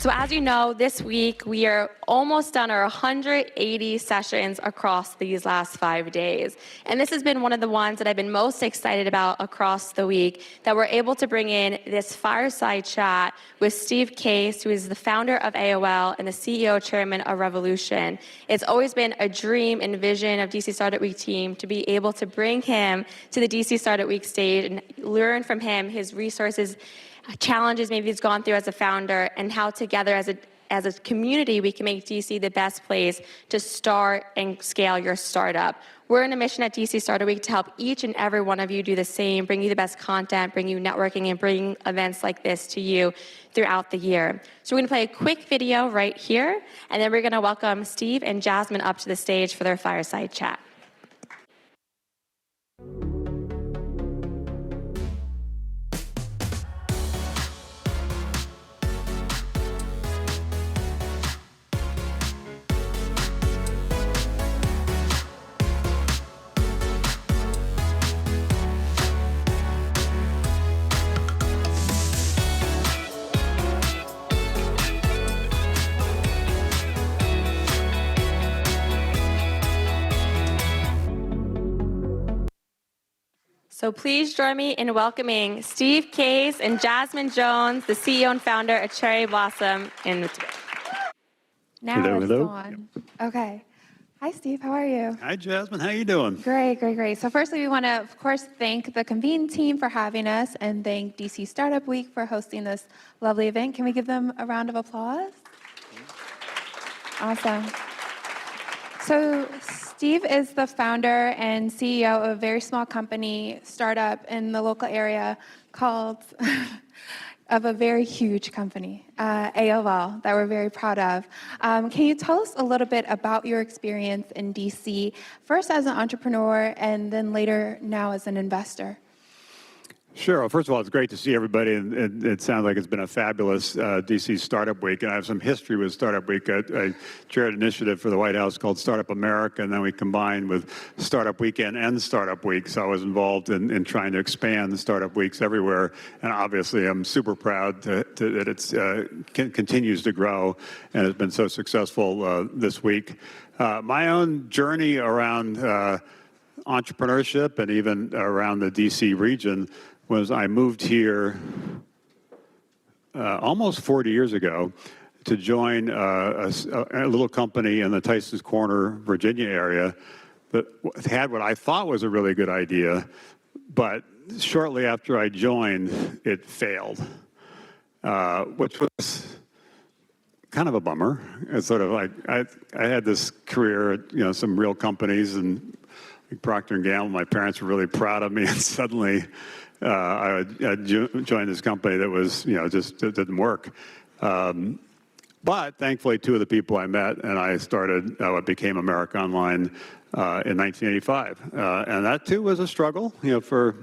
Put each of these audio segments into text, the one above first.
So as you know, this week we are almost done our 180 sessions across these last 5 days. And this has been one of the ones that I've been most excited about across the week, that we're able to bring in this fireside chat with Steve Case, who is the founder of AOL and the CEO chairman of Revolution. It's always been a dream and vision of DC Startup Week team to be able to bring him to the DC Startup Week stage and learn from him his resources, challenges maybe he's gone through as a founder, and how together as a community we can make DC the best place to start and scale your startup. We're in a mission at DC Startup Week to help each and every one of you do the same, bring you the best content, bring you networking, and bring events like this to you throughout the year. So we're going to play a quick video right here, and then we're going to welcome Steve and Jasmine up to the stage for their fireside chat. So please join me in welcoming Steve Case and Jasmine Jones, the CEO and founder of Cherry Blossom in the debate. Now Hello, it's hello. on. Okay. Hi, Steve. How are you? Hi, Jasmine. How you doing? Great, great, great. So firstly, we want to, of course, thank the Convene team for having us and thank DC Startup Week for hosting this lovely event. Can we give them a round of applause? Awesome. So Steve is the founder and CEO of a very small company, startup in the local area called, of a very huge company, AOL, that we're very proud of. Can you tell us a little bit about your experience in DC, first as an entrepreneur and then later now as an investor? Sure. Well, first of all, it's great to see everybody, and it sounds like it's been a fabulous DC Startup Week, and I have some history with Startup Week. I chaired an initiative for the White House called Startup America, and then we combined with Startup Weekend and Startup Week, so I was involved in trying to expand the Startup Weeks everywhere, and obviously I'm super proud that it continues to grow and has been so successful this week. My own journey around entrepreneurship and even around the DC region was I moved here almost 40 years ago to join a little company in the Tysons Corner, Virginia area that had what I thought was a really good idea, but shortly after I joined, it failed, which was kind of a bummer. It's sort of like I had this career at some real companies, and Procter & Gamble, my parents were really proud of me, and suddenly I joined this company that was, just didn't work. But thankfully, two of the people I met, and I started what became America Online in 1985. And that, too, was a struggle, for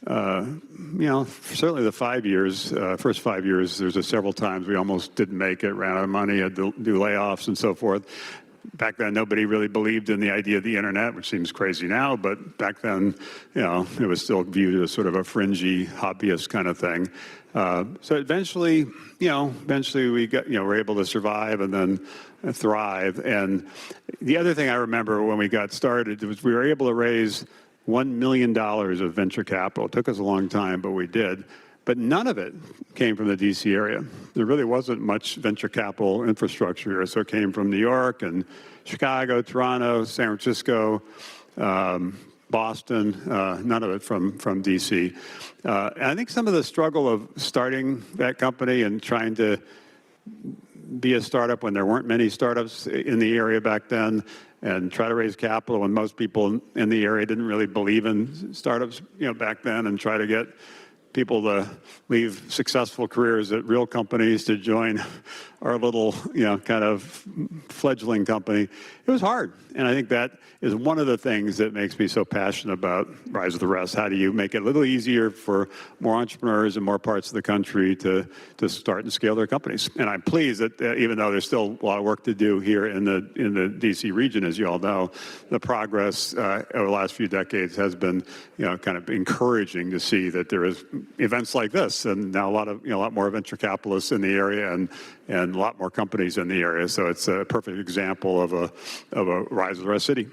certainly the 5 years, first 5 years, there's several times we almost didn't make it, ran out of money, had to do layoffs and so forth. Back then, nobody really believed in the idea of the internet, which seems crazy now, but back then, it was still viewed as sort of a fringy, hobbyist kind of thing. So eventually we got, were able to survive and then thrive. And the other thing I remember when we got started was we were able to raise $1 million of venture capital. It took us a long time, but we did. But none of it came from the DC area. There really wasn't much venture capital infrastructure here. So it came from New York and Chicago, Toronto, San Francisco, Boston, none of it from DC. And I think some of the struggle of starting that company and trying to be a startup when there weren't many startups in the area back then, and try to raise capital when most people in the area didn't really believe in startups, back then, and try to get people to leave successful careers at real companies to join our little, kind of fledgling company. It was hard. And I think that is one of the things that makes me so passionate about Rise of the Rest. How do you make it a little easier for more entrepreneurs in more parts of the country to start and scale their companies? And I'm pleased that even though there's still a lot of work to do here in the DC region, as you all know, the progress over the last few decades has been, kind of encouraging to see that there is events like this, and now a lot more venture capitalists in the area, and a lot more companies in the area. So it's a perfect example of a rise of the rest city.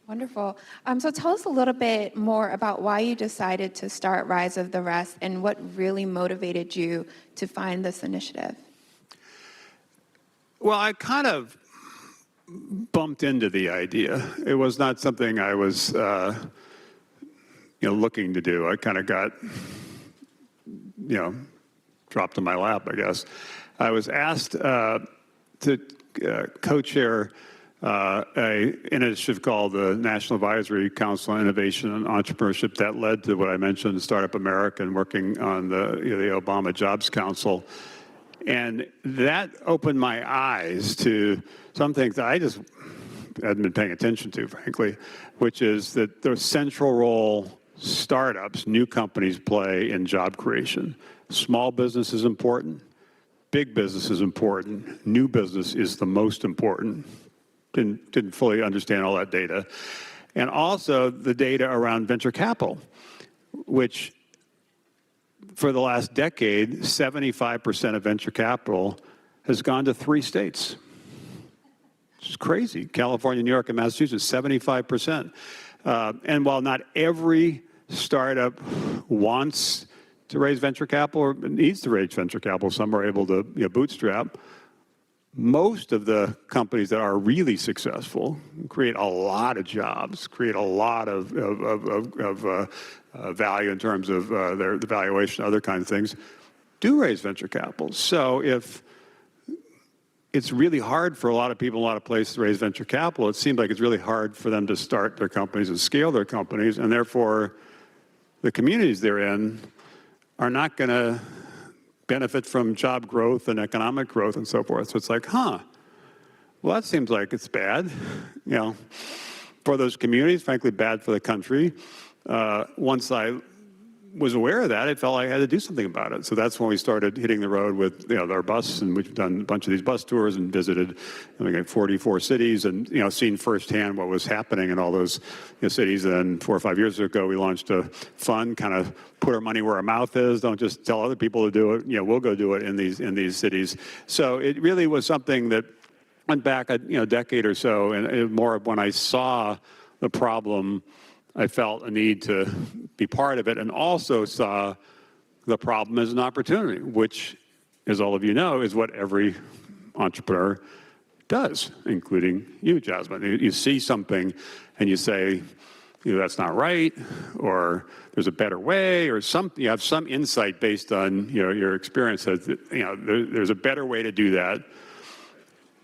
Wonderful. So tell us a little bit more about why you decided to start Rise of the Rest and what really motivated you to find this initiative. Well, I kind of bumped into the idea. It was not something I was looking to do. I kind of got, dropped in my lap, I guess. I was asked to co-chair an initiative called the National Advisory Council on Innovation and Entrepreneurship that led to what I mentioned, Startup America, and working on the Obama Jobs Council. And that opened my eyes to some things that I just hadn't been paying attention to, frankly, which is that the central role startups, new companies play in job creation. Small business is important. Big business is important. New business is the most important. Didn't fully understand all that data. And also the data around venture capital, which for the last decade, 75% of venture capital has gone to 3 states. It's crazy. California, New York, and Massachusetts, 75%. And while not every startup wants to raise venture capital or needs to raise venture capital, some are able to bootstrap, most of the companies that are really successful create a lot of jobs, create a lot of value in terms of the valuation, other kinds of things, do raise venture capital. So if it's really hard for a lot of people in a lot of places to raise venture capital, it seems like it's really hard for them to start their companies and scale their companies, and therefore the communities they're in are not going to benefit from job growth and economic growth and so forth. So it's like, well, that seems like it's bad, for those communities, frankly, bad for the country. Once I was aware of that, I felt like I had to do something about it. So that's when we started hitting the road with our bus, and we've done a bunch of these bus tours and visited 44 cities and seen firsthand what was happening in all those cities. And then 4 or 5 years ago, we launched a fund, kind of put our money where our mouth is. Don't just tell other people to do it. We'll go do it in these cities. So it really was something that went back a decade or so, and more when I saw the problem, I felt a need to be part of it, and also saw the problem as an opportunity, which, as all of you know, is what every entrepreneur does, including you, Jasmine. You see something and you say, that's not right, or there's a better way, or you have some insight based on your experience that there's a better way to do that.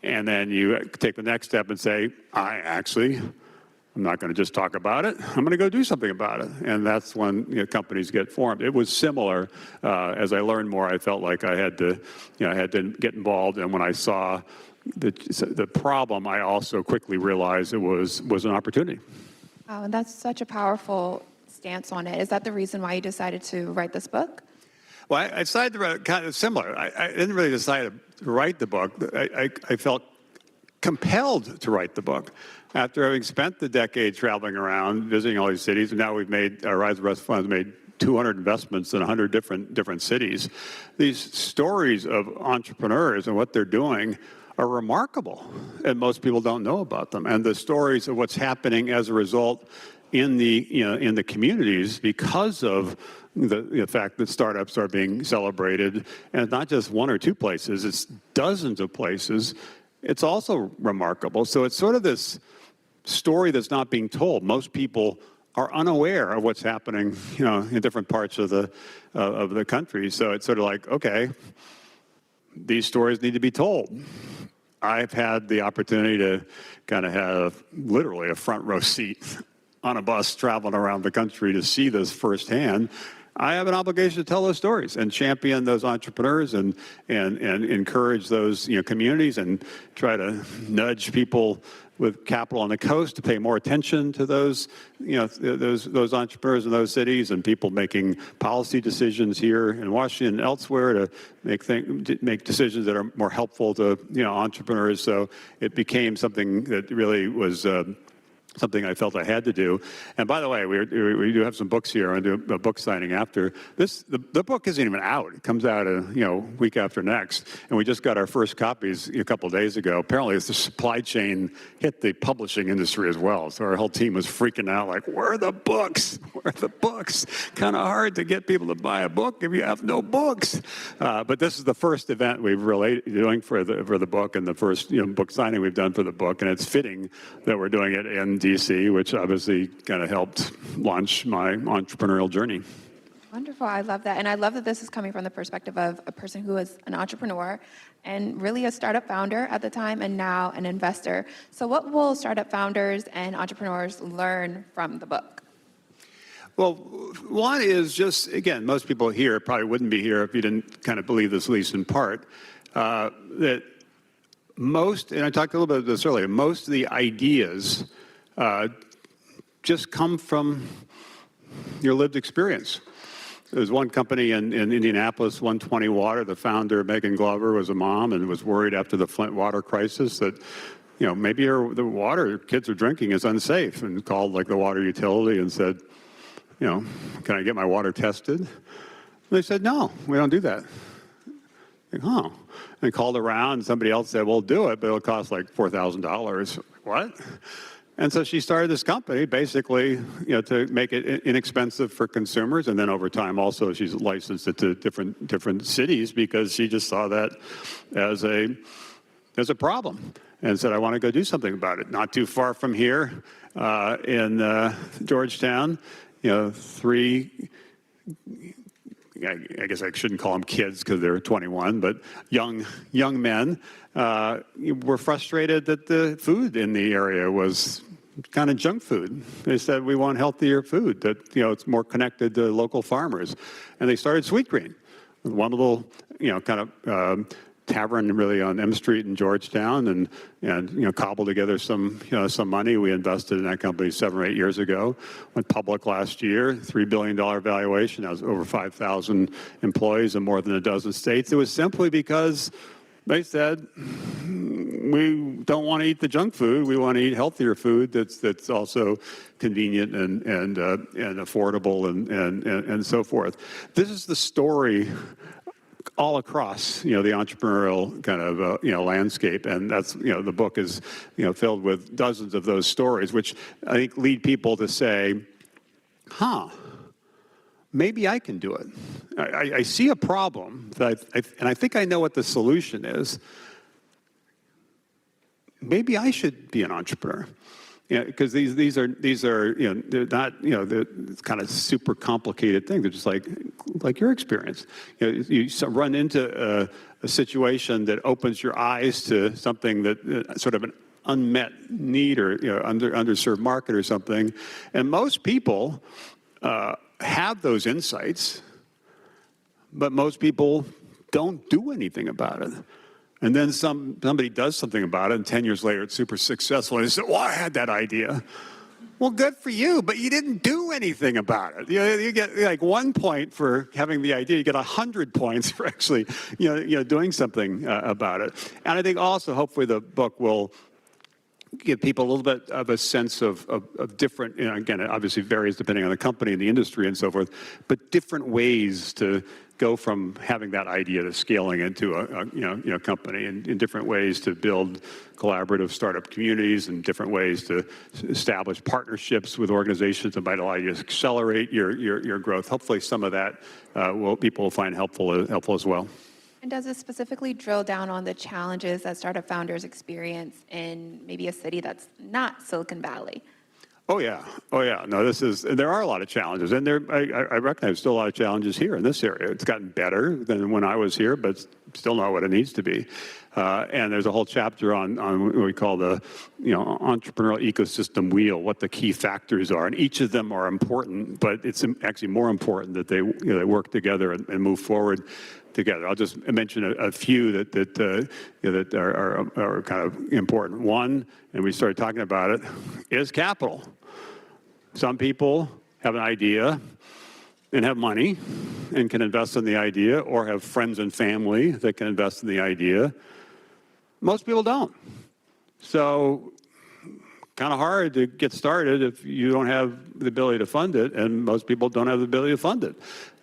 And then you take the next step and say, I'm not going to just talk about it. I'm going to go do something about it. And that's when companies get formed. It was similar. As I learned more, I felt like I had to get involved. And when I saw the problem, I also quickly realized it was an opportunity. Oh, and that's such a powerful stance on it. Is that the reason why you decided to write this book? Well, I decided to write kind of similar. I didn't really decide to write the book. I felt compelled to write the book. After having spent the decade traveling around, visiting all these cities, and now we've made, our Rise of Rest Fund made 200 investments in 100 different cities. These stories of entrepreneurs and what they're doing are remarkable, and most people don't know about them. And the stories of what's happening as a result in the communities because of the fact that startups are being celebrated, and it's not just 1 or 2 places, it's dozens of places. It's also remarkable. So it's sort of this story that's not being told. Most people are unaware of what's happening, in different parts of the country. So it's sort of like, okay, these stories need to be told. I've had the opportunity to kind of have literally a front row seat on a bus traveling around the country to see this firsthand. I have an obligation to tell those stories and champion those entrepreneurs and encourage those communities and try to nudge people with capital on the coast to pay more attention to those those entrepreneurs in those cities and people making policy decisions here in Washington and elsewhere to make decisions that are more helpful to entrepreneurs. So it became something that really was something I felt I had to do. And by the way, we do have some books here. I do a book signing after this. The book isn't even out. It comes out week after next. And we just got our first copies a couple of days ago. Apparently, the supply chain hit the publishing industry as well. So our whole team was freaking out, like, where are the books? Where are the books? Kind of hard to get people to buy a book if you have no books. But this is the first event we've really doing for the book, and the first book signing we've done for the book. And it's fitting that we're doing it in DC, which obviously kind of helped launch my entrepreneurial journey. Wonderful. I love that. And I love that this is coming from the perspective of a person who was an entrepreneur and really a startup founder at the time and now an investor. So what will startup founders and entrepreneurs learn from the book? Well, one is just, again, most people here probably wouldn't be here if you didn't kind of believe this, at least in part, that most, and I talked a little bit about this earlier, most of the ideas just come from your lived experience. There's one company in Indianapolis, 120 Water. The founder, Megan Glover, was a mom and was worried after the Flint water crisis that, maybe the water kids are drinking is unsafe, and called like the water utility and said, can I get my water tested? And they said, no, we don't do that. Like, oh. And called around, and somebody else said, well, do it, but it'll cost like $4,000. What? And so she started this company basically, to make it inexpensive for consumers. And then over time also she's licensed it to different cities because she just saw that as a problem and said, I want to go do something about it. Not too far from here in Georgetown, three, I guess I shouldn't call them kids because they're 21, but young men were frustrated that the food in the area was kind of junk food. They said, we want healthier food, that it's more connected to local farmers. And they started Sweetgreen, one little kind of tavern really on M Street in Georgetown, and cobbled together some money. We invested in that company 7 or 8 years ago. Went public last year, $3 billion valuation. That was over 5,000 employees in more than a dozen states. It was simply because they said, we don't want to eat the junk food. We want to eat healthier food that's also convenient and affordable and so forth. This is the story all across, the entrepreneurial kind of, landscape. And that's, the book is, filled with dozens of those stories, which I think lead people to say, maybe I can do it. I see a problem, and I think I know what the solution is. Maybe I should be an entrepreneur. Because these are they're not they're kind of super complicated things. They're just like your experience. You run into a situation that opens your eyes to something that sort of an unmet need or underserved market or something, and most people have those insights, but most people don't do anything about it. And then somebody does something about it, and 10 years later, it's super successful. And they say, well, I had that idea. Well, good for you, but you didn't do anything about it. You get like 1 point for having the idea. You get 100 points for actually, doing something about it. And I think also, hopefully, the book will give people a little bit of a sense of different, again, it obviously varies depending on the company and the industry and so forth, but different ways to go from having that idea to scaling into a company, and in different ways to build collaborative startup communities, and different ways to establish partnerships with organizations that might allow you to accelerate your growth. Hopefully some of that people will find helpful as well. And does it specifically drill down on the challenges that startup founders experience in maybe a city that's not Silicon Valley? Oh yeah. No, there are a lot of challenges, and I recognize still a lot of challenges here in this area. It's gotten better than when I was here, but still not what it needs to be. And there's a whole chapter on what we call the entrepreneurial ecosystem wheel, what the key factors are, and each of them are important. But it's actually more important that they work together and move forward together. I'll just mention a few that are kind of important. One, and we started talking about it, is capital. Some people have an idea and have money and can invest in the idea, or have friends and family that can invest in the idea. Most people don't. So kind of hard to get started if you don't have the ability to fund it, and most people don't have the ability to fund it.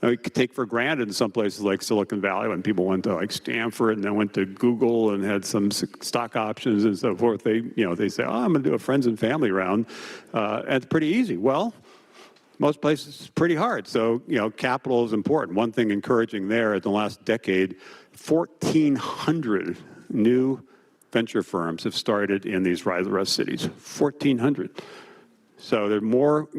We could take for granted in some places like Silicon Valley when people went to like Stanford and then went to Google and had some stock options and so forth. They say, oh, I'm going to do a friends and family round. It's pretty easy. Well, most places it's pretty hard. So, capital is important. One thing encouraging there in the last decade, 1,400 new venture firms have started in these Rise of the Rest cities. 1,400. So there are more,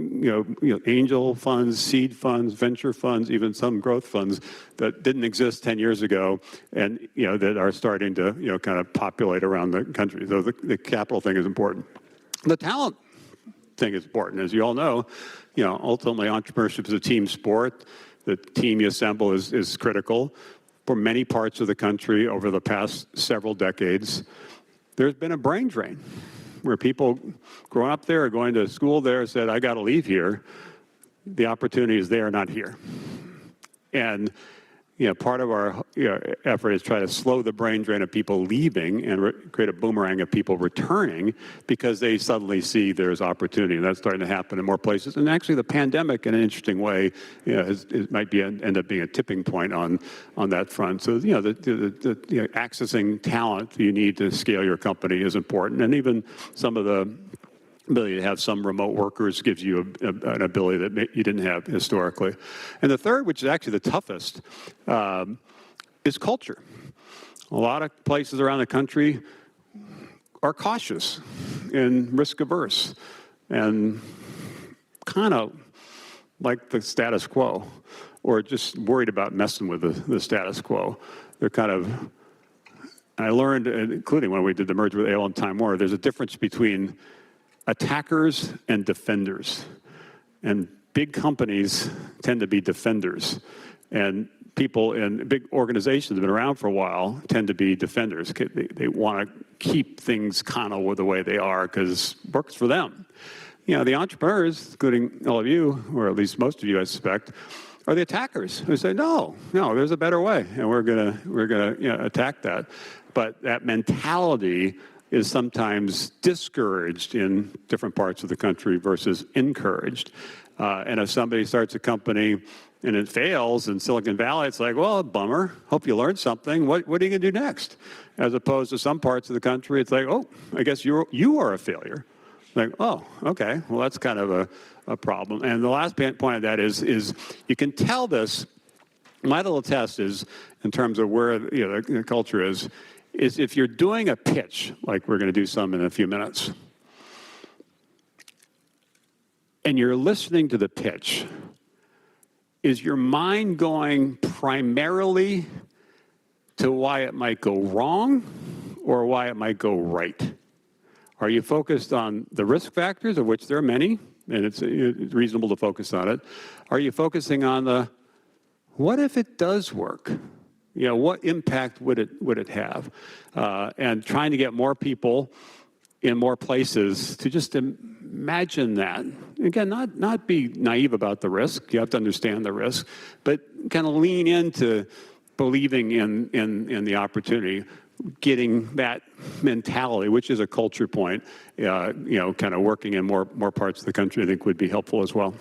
angel funds, seed funds, venture funds, even some growth funds that didn't exist 10 years ago, and that are starting to, kind of populate around the country. So the capital thing is important. The talent thing is important, as you all know. Ultimately, entrepreneurship is a team sport. The team you assemble is critical. For many parts of the country over the past several decades, there's been a brain drain where people growing up there or going to school there said, I got to leave here. The opportunity is there, not here. And part of our effort is try to slow the brain drain of people leaving and create a boomerang of people returning because they suddenly see there's opportunity, and that's starting to happen in more places. And actually, the pandemic, in an interesting way, might end up being a tipping point on that front. So, accessing talent you need to scale your company is important, and even some of the ability to have some remote workers gives you an ability that you didn't have historically. And the third, which is actually the toughest, is culture. A lot of places around the country are cautious and risk averse and kind of like the status quo, or just worried about messing with the status quo. They're kind of, I learned, including when we did the merger with AOL and Time Warner, there's a difference between attackers and defenders. And big companies tend to be defenders. And people in big organizations that have been around for a while tend to be defenders. They want to keep things kind of the way they are because it works for them. The entrepreneurs, including all of you, or at least most of you, I suspect, are the attackers who say, no, there's a better way, and we're gonna attack that. But that mentality is sometimes discouraged in different parts of the country versus encouraged. And if somebody starts a company and it fails in Silicon Valley, it's like, well, bummer. Hope you learned something. What are you going to do next? As opposed to some parts of the country, it's like, oh, I guess you are a failure. Like, oh, okay. Well, that's kind of a problem. And the last point of that is you can tell this. My little test is, in terms of where the culture is if you're doing a pitch, like we're going to do some in a few minutes, and you're listening to the pitch, is your mind going primarily to why it might go wrong or why it might go right? Are you focused on the risk factors, of which there are many, and it's reasonable to focus on it? Are you focusing on the, what if it does work? What impact would it have? And trying to get more people in more places to just imagine that. Again, not be naive about the risk. You have to understand the risk, but kind of lean into believing in the opportunity, getting that mentality, which is a culture point, kind of working in more parts of the country, I think would be helpful as well.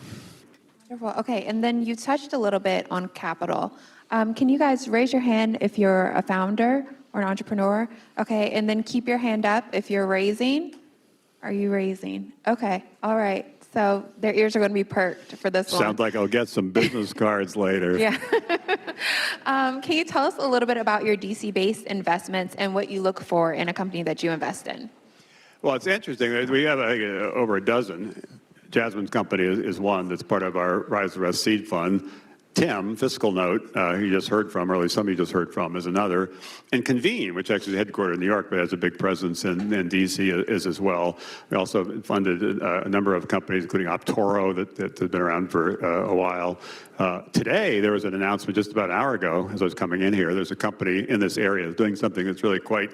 Wonderful. Okay, and then you touched a little bit on capital. Can you guys raise your hand if you're a founder or an entrepreneur? Okay, and then keep your hand up if you're raising. Are you raising? Okay, all right. So their ears are going to be perked for this one. Sounds like I'll get some business cards later. Yeah. Can you tell us a little bit about your DC-based investments and what you look for in a company that you invest in? Well, it's interesting. We have over a dozen. Jasmine's company is one that's part of our Rise of the Rest seed fund. Tim, Fiscal Note, who you just heard from, or at least some of you just heard from, is another. And Convene, which actually is headquartered in New York, but has a big presence in D.C. is as well. We also funded a number of companies, including Optoro, that has been around for a while. Today, there was an announcement just about an hour ago, as I was coming in here. There's a company in this area doing something that's really quite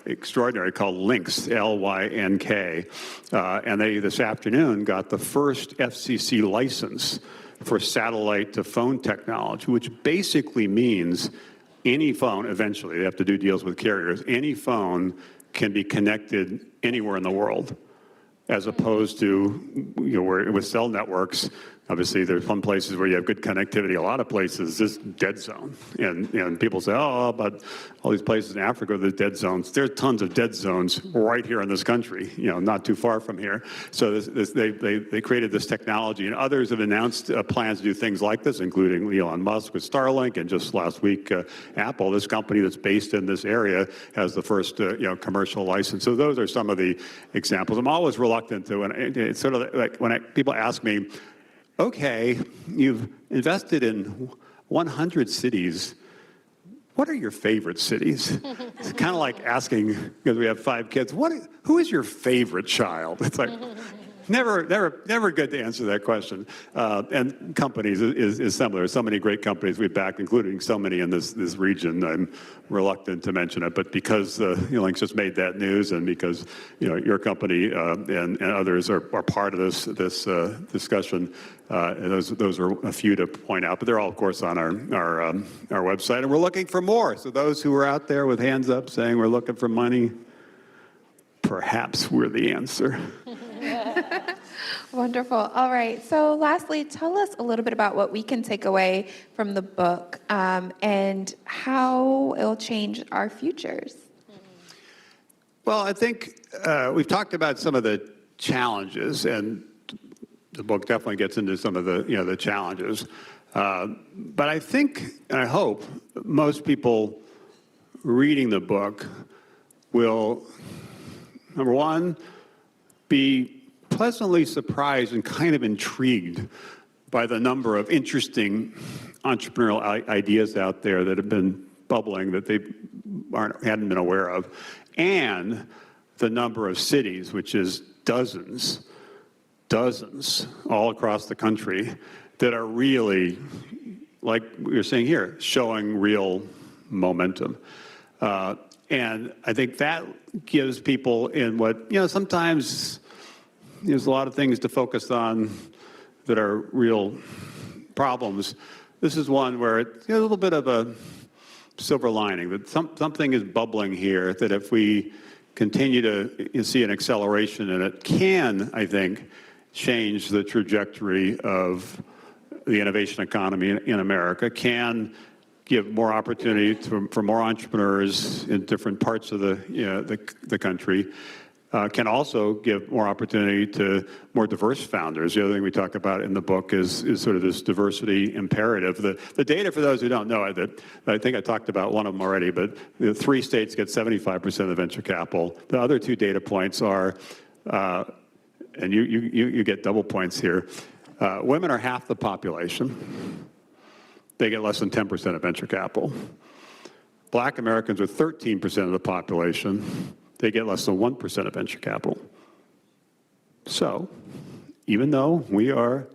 extraordinary called Lynx, L-Y-N-K. And they, this afternoon, got the first FCC license for satellite to phone technology, which basically means any phone, eventually, they have to do deals with carriers, any phone can be connected anywhere in the world. as opposed to, where with cell networks, obviously there's some places where you have good connectivity, a lot of places just dead zone. And people say, oh, but all these places in Africa, there's dead zones. There's tons of dead zones right here in this country, not too far from here. So they created this technology, and others have announced plans to do things like this, including Elon Musk with Starlink, and just last week, Apple, this company that's based in this area, has the first commercial license. So those are some of the examples. I'm always reluctant to, and it's sort of like when people ask me, okay, you've invested in 100 cities. What are your favorite cities? It's kind of like asking, because we have 5 kids, who is your favorite child? It's like, never good to answer that question. And companies is similar. So many great companies we've backed, including so many in this region. I'm reluctant to mention it, but because Link's just made that news, and because your company and others are part of this discussion, those are a few to point out. But they're all, of course, on our website, and we're looking for more. So those who are out there with hands up saying we're looking for money, perhaps we're the answer. Wonderful. All right. So lastly, tell us a little bit about what we can take away from the book and how it'll change our futures. Well, I think we've talked about some of the challenges, and the book definitely gets into some of the challenges. But I think, and I hope, most people reading the book will, number one, be pleasantly surprised and kind of intrigued by the number of interesting entrepreneurial ideas out there that have been bubbling that they hadn't been aware of, and the number of cities, which is dozens, all across the country, that are really, like we were saying here, showing real momentum. And I think that gives people in what, sometimes there's a lot of things to focus on that are real problems. This is one where it's a little bit of a silver lining, that something is bubbling here, that if we continue to see an acceleration in it, can, I think, change the trajectory of the innovation economy in America, can give more opportunity for more entrepreneurs in different parts of the country, can also give more opportunity to more diverse founders. The other thing we talk about in the book is sort of this diversity imperative. The data, for those who don't know, I think I talked about one of them already, but the 3 states get 75% of the venture capital. The other 2 data points are, and you get double points here, women are half the population. They get less than 10% of venture capital. Black Americans are 13% of the population. They get less than 1% of venture capital. So, even though we are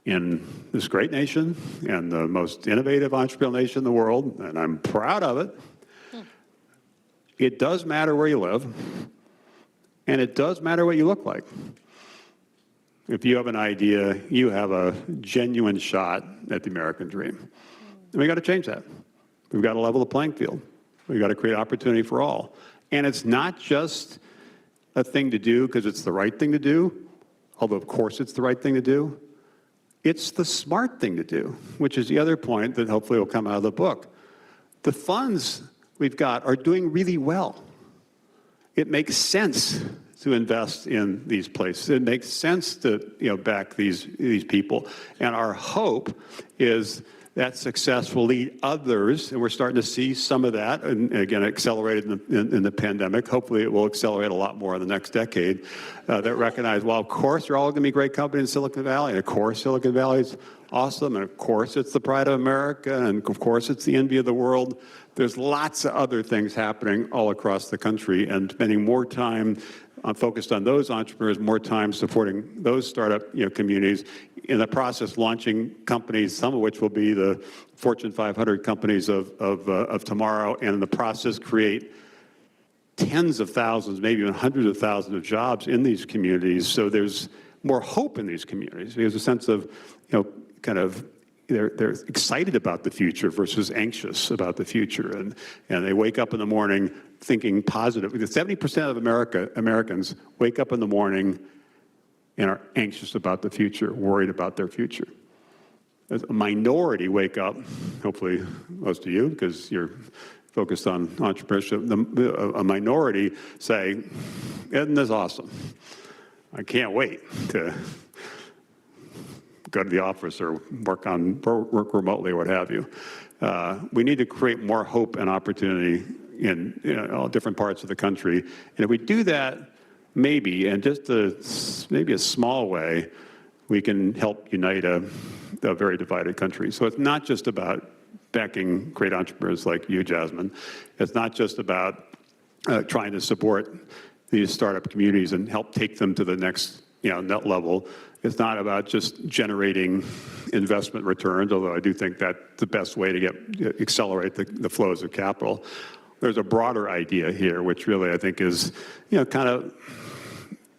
in this great nation and the most innovative entrepreneurial nation in the world, and I'm proud of it, it does matter where you live, and it does matter what you look like. If you have an idea, you have a genuine shot at the American dream. And we got to change that. We've got to level the playing field. We've got to create opportunity for all. And it's not just a thing to do because it's the right thing to do, although of course it's the right thing to do. It's the smart thing to do, which is the other point that hopefully will come out of the book. The funds we've got are doing really well. It makes sense to invest in these places. It makes sense to back these people. And our hope is that success will lead others, and we're starting to see some of that, and again, accelerated in the pandemic. Hopefully it will accelerate a lot more in the next decade, that recognize, well, of course, you're all going to be great companies in Silicon Valley, and of course, Silicon Valley is awesome, and of course, it's the pride of America, and of course, it's the envy of the world. There's lots of other things happening all across the country, and spending more time focused on those entrepreneurs, more time supporting those startup communities, in the process launching companies, some of which will be the Fortune 500 companies of tomorrow, and in the process create tens of thousands, maybe even hundreds of thousands of jobs in these communities. So there's more hope in these communities. There's a sense of, kind of they're excited about the future versus anxious about the future, and they wake up in the morning thinking positive. 70% of Americans wake up in the morning and are anxious about the future, worried about their future. As a minority wake up, hopefully most of you, because you're focused on entrepreneurship, a minority say, isn't this awesome? I can't wait to go to the office or work remotely or what have you. We need to create more hope and opportunity in all different parts of the country. And if we do that, maybe, and just maybe a small way, we can help unite a very divided country. So it's not just about backing great entrepreneurs like you, Jasmine. It's not just about trying to support these startup communities and help take them to the next net level. It's not about just generating investment returns, although I do think that's the best way to accelerate the flows of capital. There's a broader idea here, which really I think is, kind of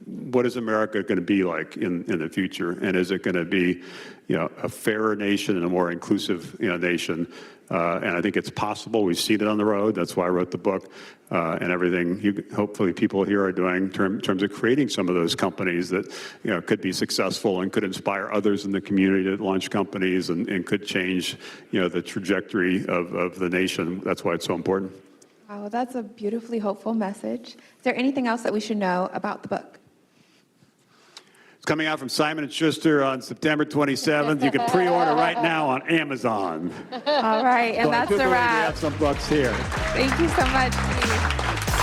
what is America going to be like in the future? And is it going to be, a fairer nation and a more inclusive, nation? And I think it's possible. We've seen it on the road. That's why I wrote the book and everything. Hopefully people here are doing in terms of creating some of those companies that could be successful and could inspire others in the community to launch companies and could change the trajectory of the nation. That's why it's so important. Wow, that's a beautifully hopeful message. Is there anything else that we should know about the book? It's coming out from Simon & Schuster on September 27th. You can pre-order right now on Amazon. All right, and So that's I do a believe we wrap. have some books here. Thank you so much, Steve.